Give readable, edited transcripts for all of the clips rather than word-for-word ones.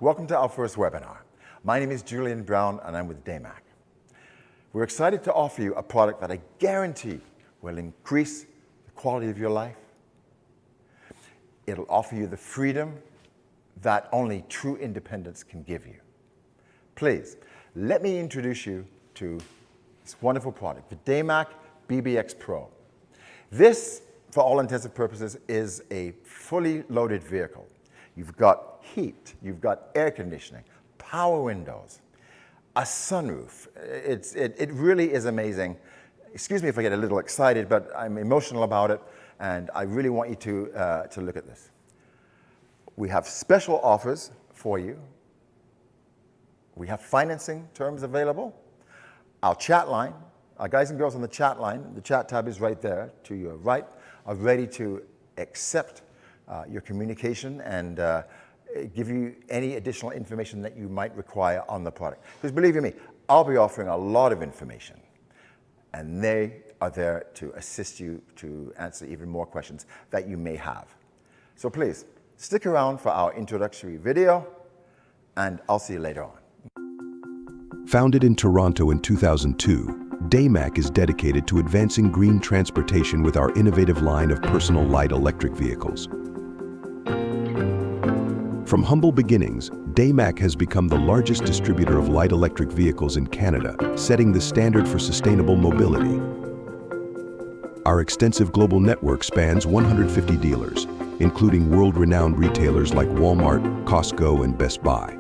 Welcome to our first webinar. My name is Julian Brown and I'm with DMAC. We're excited to offer you a product that I guarantee will increase the quality of your life. It'll offer you the freedom that only true independence can give you. Please, let me introduce you to this wonderful product, the DMAC BBX Pro. This, for all intents and purposes, is a fully loaded vehicle. You've got heat, you've got air conditioning, power windows, a sunroof. It really is amazing. Excuse me if I get a little excited, but I'm emotional about it, and I really want you to look at this. We have special offers for you. We have financing terms available. Our chat line, our guys and girls on the chat line, the chat tab is right there to your right, are ready to accept your communication and give you any additional information that you might require on the product. Because believe you me, I'll be offering a lot of information, and they are there to assist you to answer even more questions that you may have. So please, stick around for our introductory video, and I'll see you later on. Founded in Toronto in 2002, DMAC is dedicated to advancing green transportation with our innovative line of personal light electric vehicles. From humble beginnings, DMAC has become the largest distributor of light electric vehicles in Canada, setting the standard for sustainable mobility. Our extensive global network spans 150 dealers, including world-renowned retailers like Walmart, Costco, and Best Buy.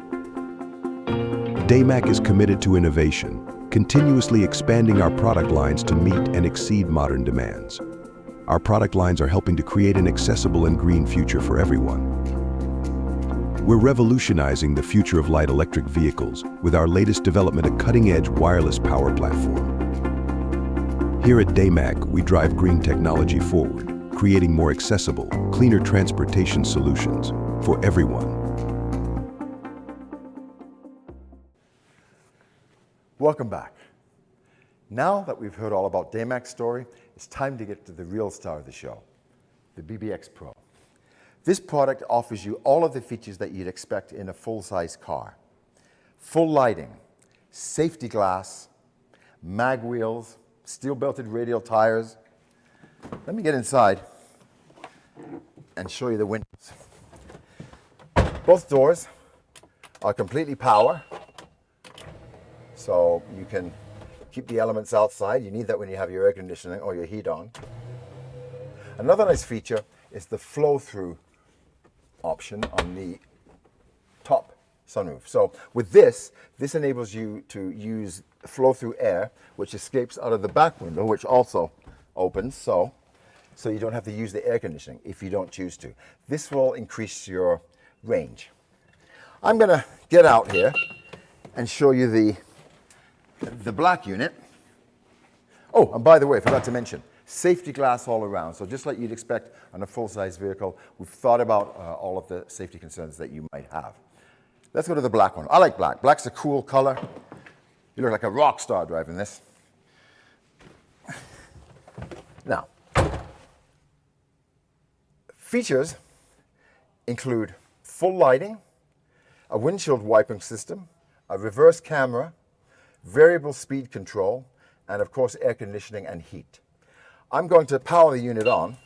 DMAC is committed to innovation, continuously expanding our product lines to meet and exceed modern demands. Our product lines are helping to create an accessible and green future for everyone. We're revolutionizing the future of light electric vehicles with our latest development, a cutting-edge wireless power platform. Here at DMAC, we drive green technology forward, creating more accessible, cleaner transportation solutions for everyone. Welcome back. Now that we've heard all about DMAC's story, it's time to get to the real star of the show, the BBX Pro. This product offers you all of the features that you'd expect in a full-size car. Full lighting, safety glass, mag wheels, steel-belted radial tires. Let me get inside and show you the windows. Both doors are completely power, so you can keep the elements outside. You need that when you have your air conditioning or your heat on. Another nice feature is the flow-through option on the top sunroof. So with this enables you to use flow-through air, which escapes out of the back window, which also opens, so you don't have to use the air conditioning if you don't choose to. This will increase your range. I'm gonna get out here and show you the black unit. Oh, and by the way, I forgot to mention, safety glass all around. So just like you'd expect on a full-size vehicle, we've thought about all of the safety concerns that you might have. Let's go to the black one. I like black. Black's a cool color. You look like a rock star driving this. Now, features include full lighting, a windshield wiping system, a reverse camera, variable speed control, and of course air conditioning and heat. I'm going to power the unit on,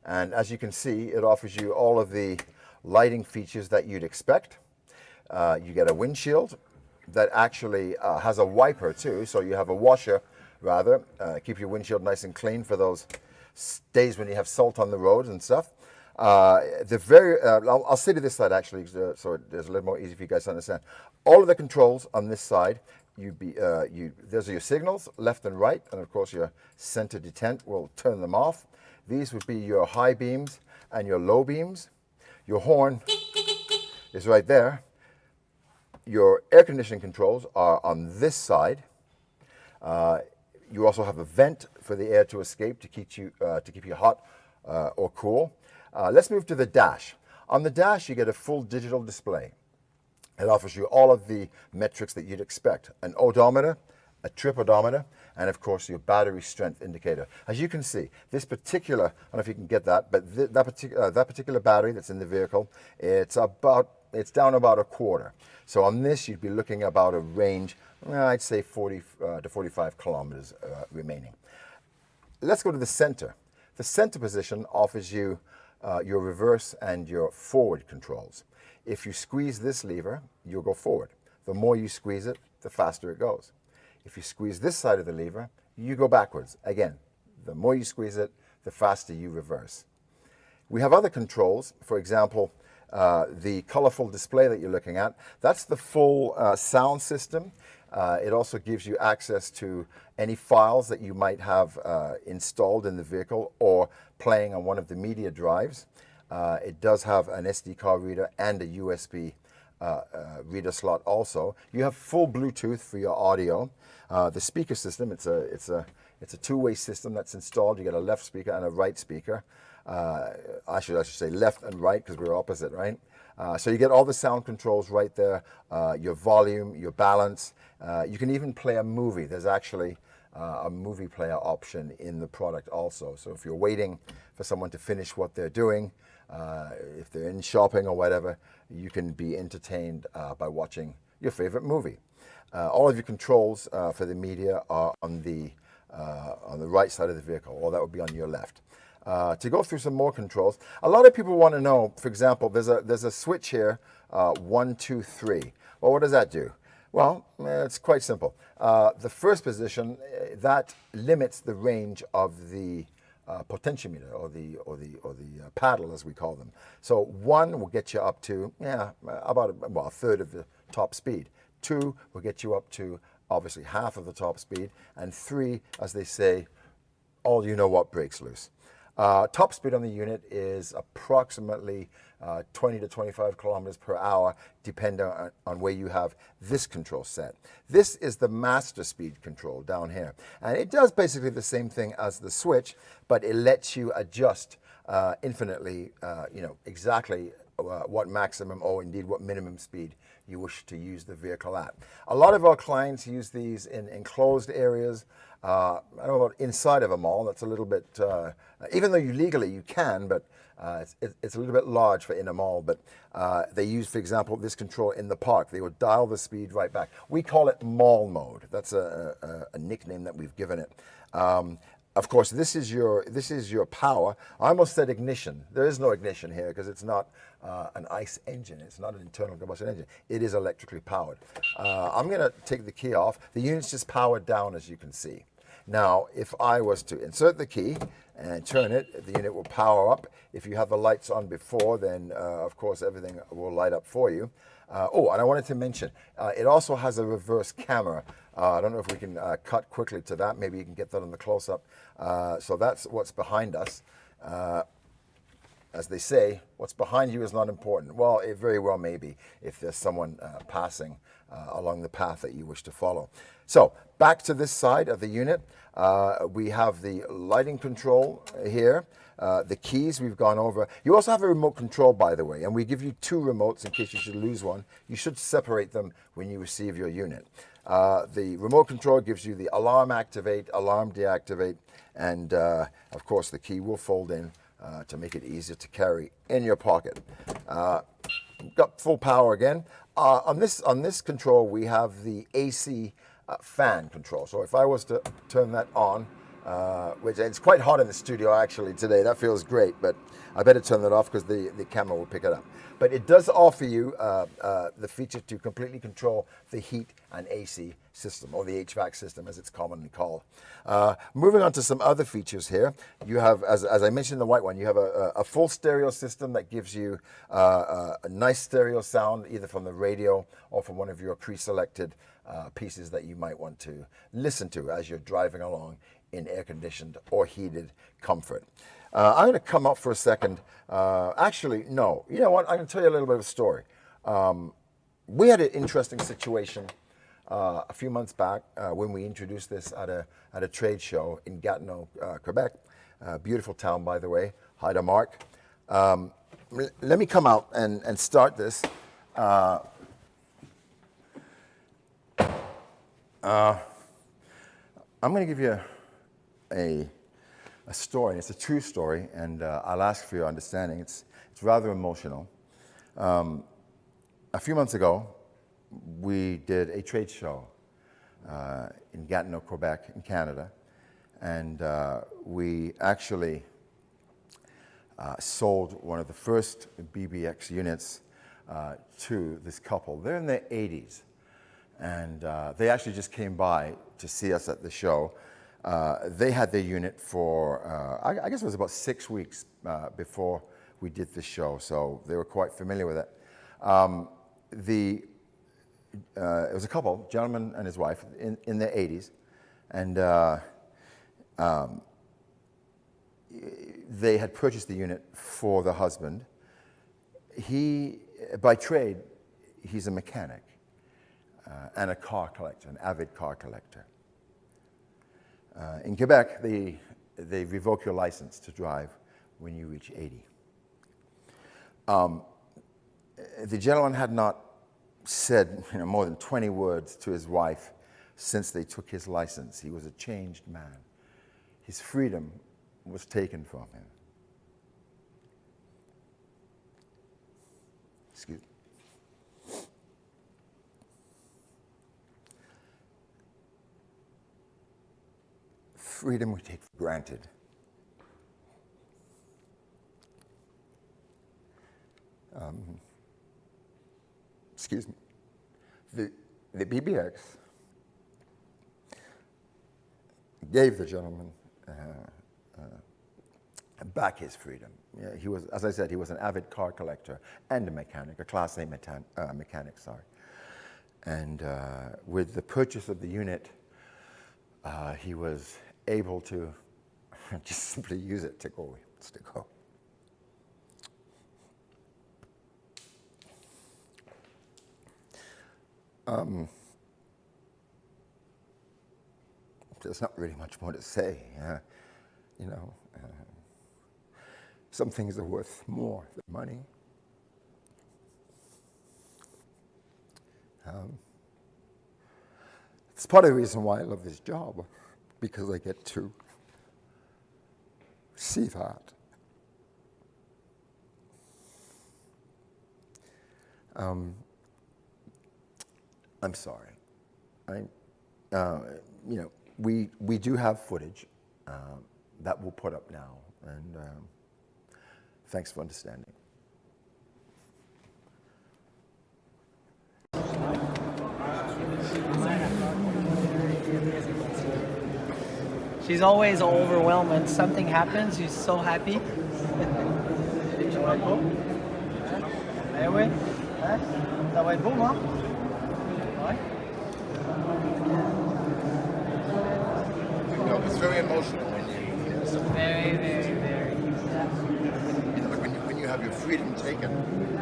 and as you can see, it offers you all of the lighting features that you'd expect. You get a windshield that actually has a wiper too, so you have a washer rather, keep your windshield nice and clean for those days when you have salt on the roads and stuff. I'll say to this side actually, so it's a little more easy for you guys to understand. All of the controls on this side, those are your signals, left and right, and of course your center detent will turn them off. These would be your high beams and your low beams. Your horn is right there. Your air conditioning controls are on this side. You also have a vent for the air to escape to keep you hot or cool. Let's move to the dash. On the dash, you get a full digital display. It offers you all of the metrics that you'd expect. An odometer, a trip odometer, and of course your battery strength indicator. As you can see, this particular, I don't know if you can get that, but that particular battery that's in the vehicle, it's about it's down about a quarter. So on this, you'd be looking about a range, I'd say 40 to 45 kilometers remaining. Let's go to the center. The center position offers you your reverse and your forward controls. If you squeeze this lever, you'll go forward. The more you squeeze it, the faster it goes. If you squeeze this side of the lever, you go backwards. Again, the more you squeeze it, the faster you reverse. We have other controls. For example, the colorful display that you're looking at, that's the full sound system. It also gives you access to any files that you might have installed in the vehicle or playing on one of the media drives. It does have an SD card reader and a USB reader slot also. You have full Bluetooth for your audio. The speaker system, it's a two-way system that's installed. You get a left speaker and a right speaker. I should say left and right because we're opposite, right? So you get all the sound controls right there, your volume, your balance. You can even play a movie. There's actually a movie player option in the product also. So if you're waiting for someone to finish what they're doing, if they're in shopping or whatever, you can be entertained by watching your favorite movie. All of your controls for the media are on the right side of the vehicle, or that would be on your left. To go through some more controls, a lot of people want to know, for example, there's a switch here, 1, 2, 3. Well, what does that do? Well, it's quite simple. The first position, that limits the range of the potentiometer or the paddle, as we call them. So 1 will get you up to about a third of the top speed. 2 will get you up to obviously half of the top speed, and 3, as they say, all you know what breaks loose. Top speed on the unit is approximately 20 to 25 kilometers per hour, depending on where you have this control set. This is the master speed control down here. And it does basically the same thing as the switch, but it lets you adjust infinitely, exactly what maximum or indeed what minimum speed you wish to use the vehicle at. A lot of our clients use these in enclosed areas. I don't know about inside of a mall. That's a little bit, even though you can, but it's a little bit large for in a mall. But they use, for example, this control in the park. They will dial the speed right back. We call it mall mode. That's a nickname that we've given it. Of course, this is your power. I almost said ignition. There is no ignition here because it's not an ICE engine. It's not an internal combustion engine. It is electrically powered. I'm going to take the key off. The unit's just powered down, as you can see. Now, if I was to insert the key and turn it, the unit will power up. If you have the lights on before, then of course everything will light up for you. And I wanted to mention, it also has a reverse camera. I don't know if we can cut quickly to that. Maybe you can get that on the close-up. So that's what's behind us. As they say, what's behind you is not important. Well, it very well may be if there's someone passing along the path that you wish to follow. So back to this side of the unit, we have the lighting control here. The keys we've gone over. You also have a remote control, by the way, and we give you 2 remotes in case you should lose one. You should separate them when you receive your unit. The remote control gives you the alarm activate, alarm deactivate, and of course the key will fold in to make it easier to carry in your pocket. Got full power again. On this control, we have the AC fan control. So if I was to turn that on, which it's quite hot in the studio actually today, that feels great, but I better turn that off because the camera will pick it up. But it does offer you the feature to completely control the heat and AC system, or the HVAC system as it's commonly called. Moving on to some other features here, you have, as I mentioned, the white one, you have a full stereo system that gives you a nice stereo sound either from the radio or from one of your pre-selected pieces that you might want to listen to as you're driving along in air-conditioned or heated comfort. I'm going to come up for a second. Actually, no. You know what? I'm going to tell you a little bit of a story. We had an interesting situation a few months back when we introduced this at a trade show in Gatineau, Quebec. Beautiful town, by the way. Hi to Mark. Let me come out and start this. I'm going to give you a story, and it's a true story, and I'll ask for your understanding. It's rather emotional. a few months ago, we did a trade show in Gatineau, Quebec, in Canada, and we actually sold one of the first BBX units to this couple. They're in their 80s, and they actually just came by to see us at the show. They had their unit for, I guess it was about 6 weeks before we did the show, so they were quite familiar with it. It was a couple, gentleman and his wife, in their 80s, and they had purchased the unit for the husband. He, by trade, he's a mechanic and a car collector, an avid car collector. In Quebec, they revoke your license to drive when you reach 80. The gentleman had not said more than 20 words to his wife since they took his license. He was a changed man. His freedom was taken from him. Excuse me. Freedom we take for granted. Excuse me. The BBX gave the gentleman back his freedom. Yeah, he was, as I said, he was an avid car collector and a mechanic, a Class A mechanic, sorry. And with the purchase of the unit, he was able to just simply use it to go. There's not really much more to say. Some things are worth more than money. It's part of the reason why I love this job, because I get to see that. I'm sorry. We do have footage that we'll put up now, and thanks for understanding. She's always overwhelmed when something happens. She's so happy. Eh oui? Ça va être beau, hein? Ouais. It's very emotional when you hear something. Very, very, very. Yeah. When you have your freedom taken.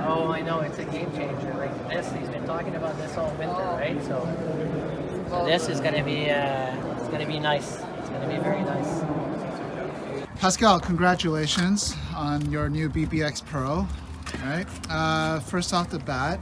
Oh, I know. It's a game changer. Like this, he's been talking about this all winter, right? So this is going to be, it's going to be nice. It's going to be very nice. Pascal, congratulations on your new BBX Pro. Right. First off the bat,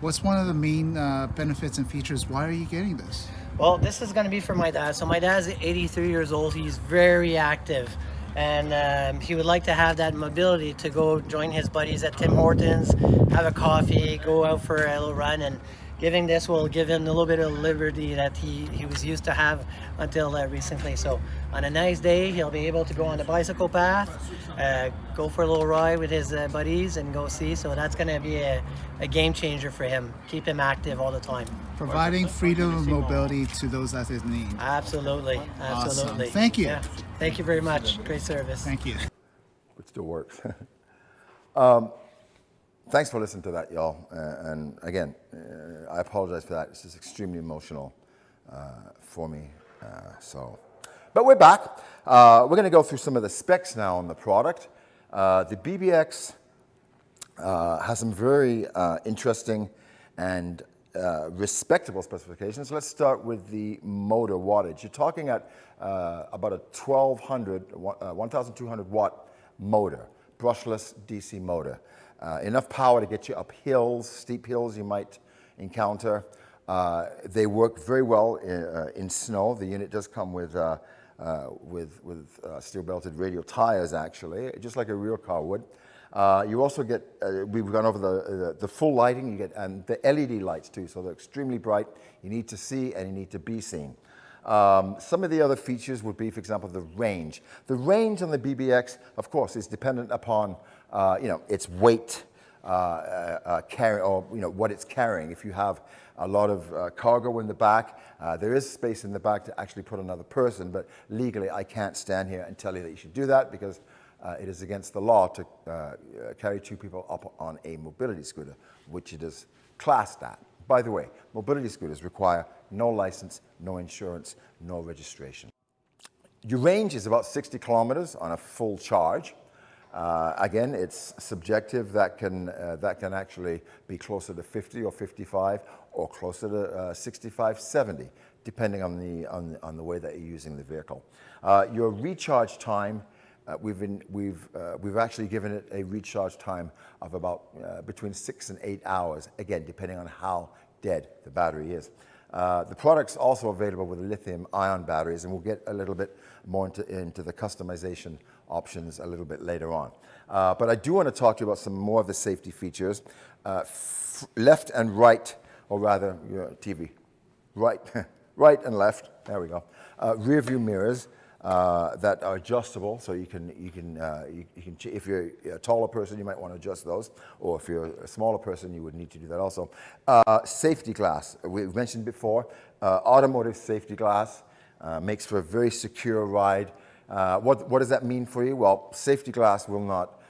what's one of the main benefits and features? Why are you getting this? Well, this is going to be for my dad. So my dad's 83 years old. He's very active. And he would like to have that mobility to go join his buddies at Tim Hortons, have a coffee, go out for a little run. And giving this will give him a little bit of liberty that he was used to have until recently. So on a nice day, he'll be able to go on the bicycle path, go for a little ride with his buddies and go see. So that's going to be a game changer for him. Keep him active all the time. Providing freedom of mobility to those that is need. Absolutely. Absolutely. Awesome. Thank you. Yeah. Thank you very much. Great service. Thank you. It still works. Thanks for listening to that, y'all. And again, I apologize for that. It's just extremely emotional for me. But we're back. We're going to go through some of the specs now on the product. The BBX has some very interesting and respectable specifications. Let's start with the motor wattage. You're talking at about a 1,200 watt motor, brushless DC motor. Enough power to get you up hills, steep hills you might encounter. They work very well in snow. The unit does come with steel-belted radial tires, actually, just like a real car would. You also get, we've gone over the full lighting, you get the LED lights too, so they're extremely bright. You need to see and you need to be seen. Some of the other features would be, for example, the range. The range on the BBX, of course, is dependent upon its weight, what it's carrying. If you have a lot of cargo in the back, there is space in the back to actually put another person, but legally I can't stand here and tell you that you should do that because it is against the law to carry 2 people up on a mobility scooter, which it is classed at. By the way, mobility scooters require no license, no insurance, no registration. Your range is about 60 kilometers on a full charge. Again, it's subjective. That can actually be closer to 50 or 55 or closer to 65, 70, depending on the way that you're using the vehicle. Your recharge time, we've actually given it a recharge time of about between 6 and 8 hours, again, depending on how dead the battery is. The product's also available with lithium-ion batteries, and we'll get a little bit more into the customization options a little bit later on. But I do want to talk to you about some more of the safety features. Left and right, or rather, TV, right, right and left, there we go. Rear view mirrors that are adjustable, so you can if you're a taller person, you might want to adjust those, or if you're a smaller person, you would need to do that also. Safety glass, we've mentioned before, automotive safety glass makes for a very secure ride. What does that mean for you? Well, safety glass will not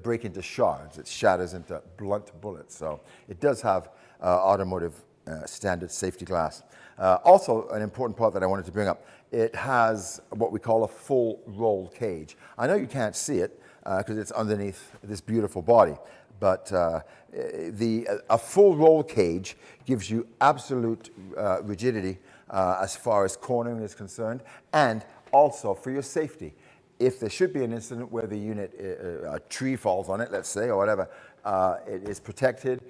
break into shards. It shatters into blunt bullets. So it does have automotive standard safety glass. Also, an important part that I wanted to bring up, it has what we call a full roll cage. I know you can't see it because it's underneath this beautiful body, but a full roll cage gives you absolute rigidity as far as cornering is concerned, and also for your safety. If there should be an incident where the unit, a tree falls on it, let's say, or whatever, it is protected.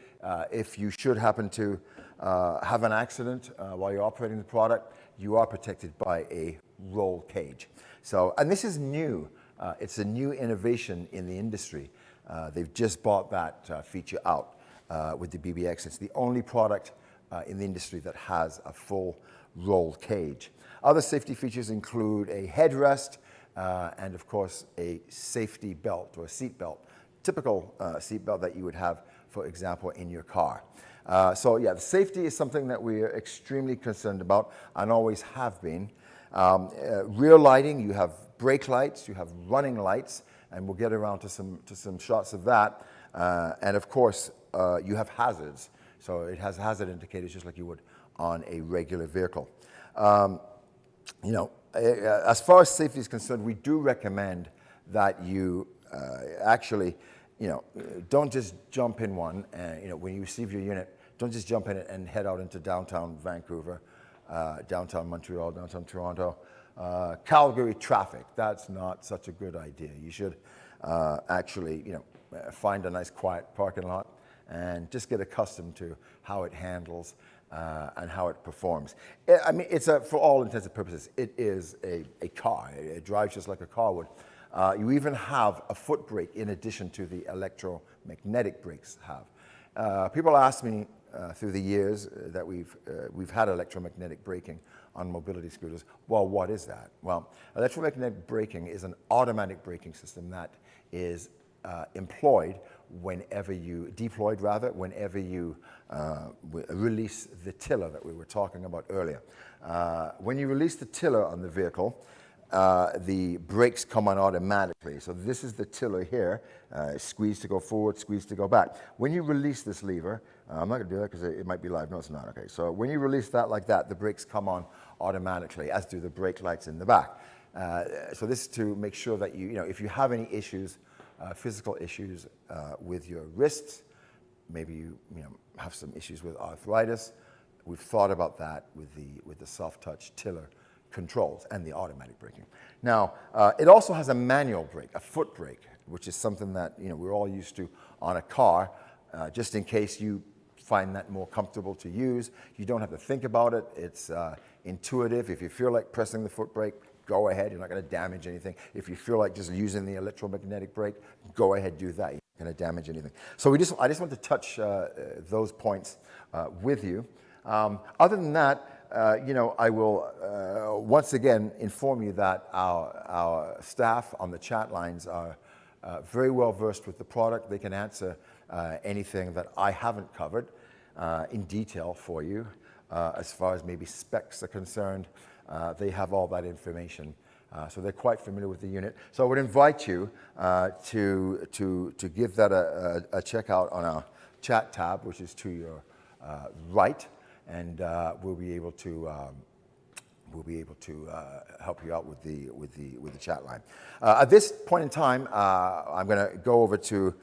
If you should happen to have an accident while you're operating the product, you are protected by a roll cage. So, and this is new. It's a new innovation in the industry. They've just bought that feature out with the BBX. It's the only product in the industry that has a full roll cage. Other safety features include a headrest and, of course, a safety belt or a seat belt, typical seat belt that you would have, for example, in your car. So yeah, the safety is something that we are extremely concerned about and always have been. Rear lighting, you have brake lights, you have running lights, and we'll get around to some shots of that. And of course, you have hazards. So it has hazard indicators just like you would on a regular vehicle. As far as safety is concerned, we do recommend that you actually, don't just jump in one. When you receive your unit, don't just jump in it and head out into downtown Vancouver, downtown Montreal, downtown Toronto, Calgary traffic. That's not such a good idea. You should actually, find a nice quiet parking lot and just get accustomed to how it handles and how it performs. It's for all intents and purposes, it is a car. It drives just like a car would. You even have a foot brake in addition to the electromagnetic brakes have. People ask me through the years that we've had electromagnetic braking on mobility scooters. Well, what is that? Well, electromagnetic braking is an automatic braking system that is deployed whenever you release the tiller that we were talking about earlier. When you release the tiller on the vehicle, the brakes come on automatically. So this is the tiller here, squeeze to go forward, squeeze to go back. When you release this lever, I'm not going to do that because it might be live. No, it's not. Okay, so when you release that like that, the brakes come on automatically, as do the brake lights in the back. So this is to make sure that if you have any issues, physical issues with your wrists, maybe you have some issues with arthritis, we've thought about that with the soft touch tiller controls and the automatic braking. Now, it also has a manual brake, a foot brake, which is something that we're all used to on a car, just in case you find that more comfortable to use. You don't have to think about it. It's intuitive. If you feel like pressing the foot brake, go ahead. You're not going to damage anything. If you feel like just using the electromagnetic brake, go ahead, do that. You're not going to damage anything. So I just want to touch those points with you. Other than that, I will once again inform you that our staff on the chat lines are very well versed with the product. They can answer anything that I haven't covered in detail for you. As far as maybe specs are concerned, they have all that information. So they're quite familiar with the unit. So I would invite you to give that a check out on our chat tab, which is to your right, and we'll be able to help you out with the chat line. At this point in time, I'm going to go over to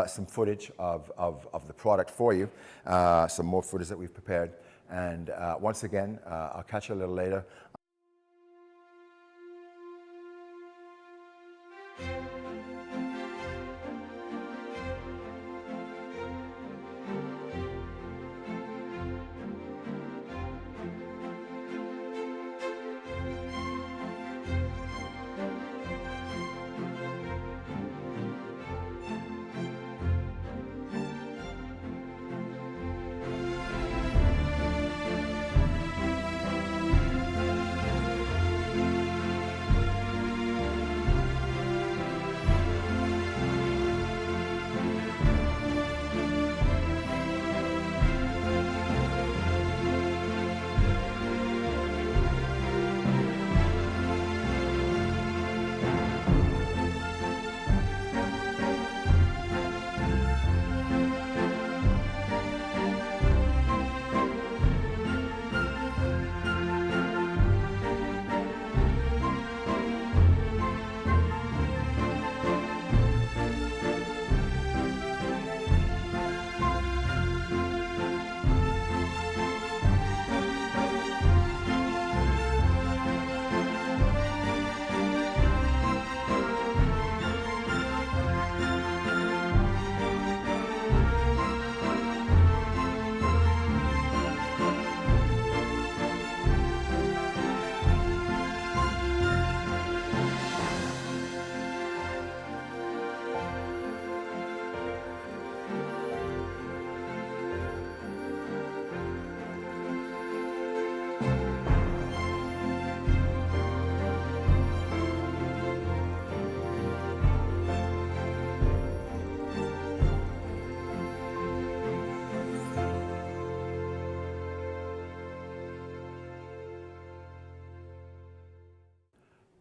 some footage of the product for you, some more footage that we've prepared. And once again, I'll catch you a little later.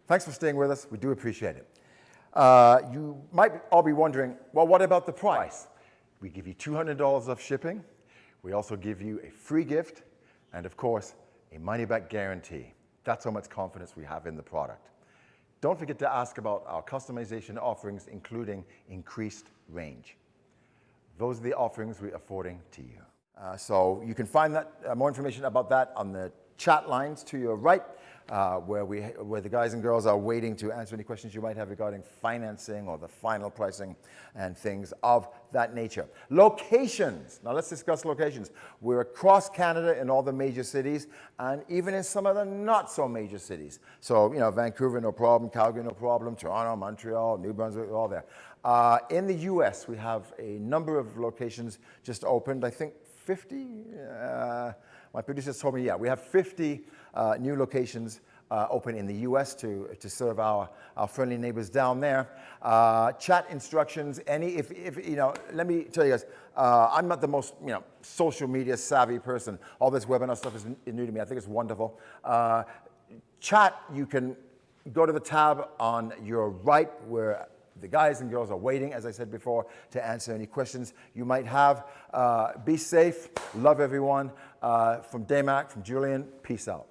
Thanks for staying with us. We do appreciate it. You might all be wondering, well, what about the price? We give you $200 off shipping. We also give you a free gift and, of course, a money-back guarantee. That's how much confidence we have in the product. Don't forget to ask about our customization offerings, including increased range. Those are the offerings we're affording to you. So you can find that more information about that on the chat lines to your right, where the guys and girls are waiting to answer any questions you might have regarding financing or the final pricing and things of that nature. Locations. Now let's discuss locations. We're across Canada in all the major cities and even in some of the not so major cities. So, Vancouver, no problem. Calgary, no problem. Toronto, Montreal, New Brunswick, all there. In the US, we have a number of locations just opened. I think 50. My producers told me, we have 50 new locations open in the US to serve our friendly neighbors down there. Chat instructions, let me tell you guys, I'm not the most, social media savvy person. All this webinar stuff is new to me. I think it's wonderful. Chat, you can go to the tab on your right where the guys and girls are waiting, as I said before, to answer any questions you might have. Be safe. Love everyone. From DMAC, from Julian, peace out.